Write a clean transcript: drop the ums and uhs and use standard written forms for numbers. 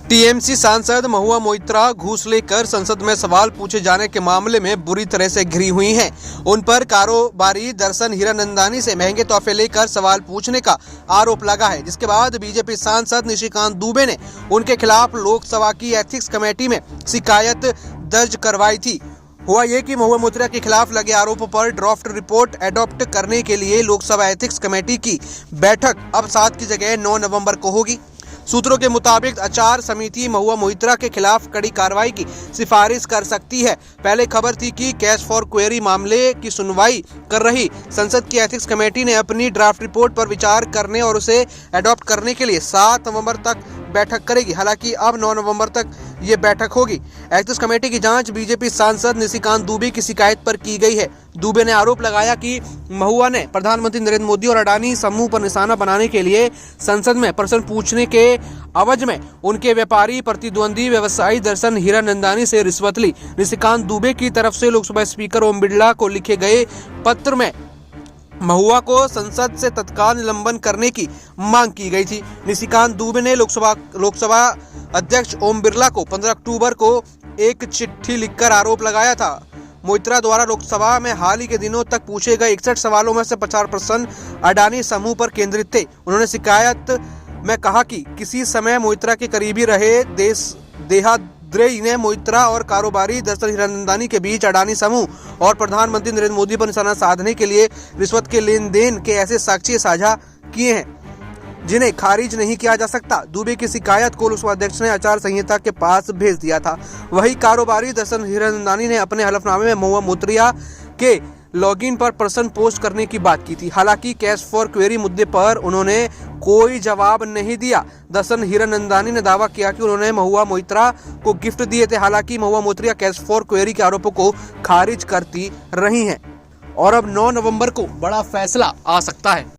TMC सांसद महुआ मोइत्रा घूस लेकर संसद में सवाल पूछे जाने के मामले में बुरी तरह से घिरी हुई हैं। उन पर कारोबारी दर्शन हीरानंदानी से महंगे तोहफे लेकर सवाल पूछने का आरोप लगा है, जिसके बाद बीजेपी सांसद निशिकांत दुबे ने उनके खिलाफ लोकसभा की एथिक्स कमेटी में शिकायत दर्ज करवाई थी। हुआ ये कि महुआ मोइत्रा के खिलाफ लगे आरोपों पर ड्राफ्ट रिपोर्ट एडॉप्ट करने के लिए लोकसभा एथिक्स कमेटी की बैठक अब 7 की जगह 9 नवंबर को होगी। सूत्रों के मुताबिक आचार समिति महुआ मोइत्रा के खिलाफ कड़ी कार्रवाई की सिफारिश कर सकती है। पहले खबर थी कि केस फॉर क्वेरी मामले की सुनवाई कर रही संसद की एथिक्स कमेटी ने अपनी ड्राफ्ट रिपोर्ट पर विचार करने और उसे एडॉप्ट करने के लिए 7 नवंबर तक बैठक करेगी। हालांकि अब 9 नवंबर तक ये बैठक होगी। एथिक्स कमेटी की जांच बीजेपी सांसद निशिकांत दुबे की शिकायत पर की गई है। दुबे ने आरोप लगाया कि महुआ ने प्रधानमंत्री नरेंद्र मोदी और अडानी समूह पर निशाना बनाने के लिए संसद में प्रश्न पूछने के अवज में उनके व्यापारी प्रतिद्वंदी व्यवसायी दर्शन हीरानंदानी से रिश्वत ली। निशिकांत दुबे की तरफ से लोकसभा स्पीकर ओम बिरला को लिखे गए पत्र में महुआ को संसद से तत्काल निलंबन करने की मांग की गई थी। निशिकांत दुबे ने लोकसभा अध्यक्ष ओम बिरला को 15 अक्टूबर को एक चिट्ठी लिखकर आरोप लगाया था। मोइत्रा द्वारा लोकसभा में हाल ही के दिनों तक पूछे गए 61 सवालों में से 50% अडानी समूह पर केंद्रित थे। उन्होंने शिकायत में कहा कि किसी समय मोइत्रा के करीबी रहे देहाद्री ने मोइत्रा और कारोबारी दर्शन हीरानंदानी के बीच अडानी समूह और प्रधानमंत्री नरेंद्र मोदी पर निशाना साधने के लिए रिश्वत के लेन देन के ऐसे साक्ष्य साझा किए हैं जिन्हें खारिज नहीं किया जा सकता। दुबे की शिकायत को लोकसभा अध्यक्ष ने आचार संहिता के पास भेज दिया था। वही कारोबारी दर्शन हीरानंदानी ने अपने हलफनामे में महुआ मोइत्रा के लॉगिन पर प्रश्न पोस्ट करने की बात की थी। हालांकि केस फॉर क्वेरी मुद्दे पर उन्होंने कोई जवाब नहीं दिया। दर्शन हीरानंदानी ने दावा किया कि उन्होंने महुआ मोइत्रा को गिफ्ट दिए थे। हालांकि Mahua Moitra case for query के आरोपों को खारिज करती रही हैं और अब 9 नवंबर को बड़ा फैसला आ सकता है।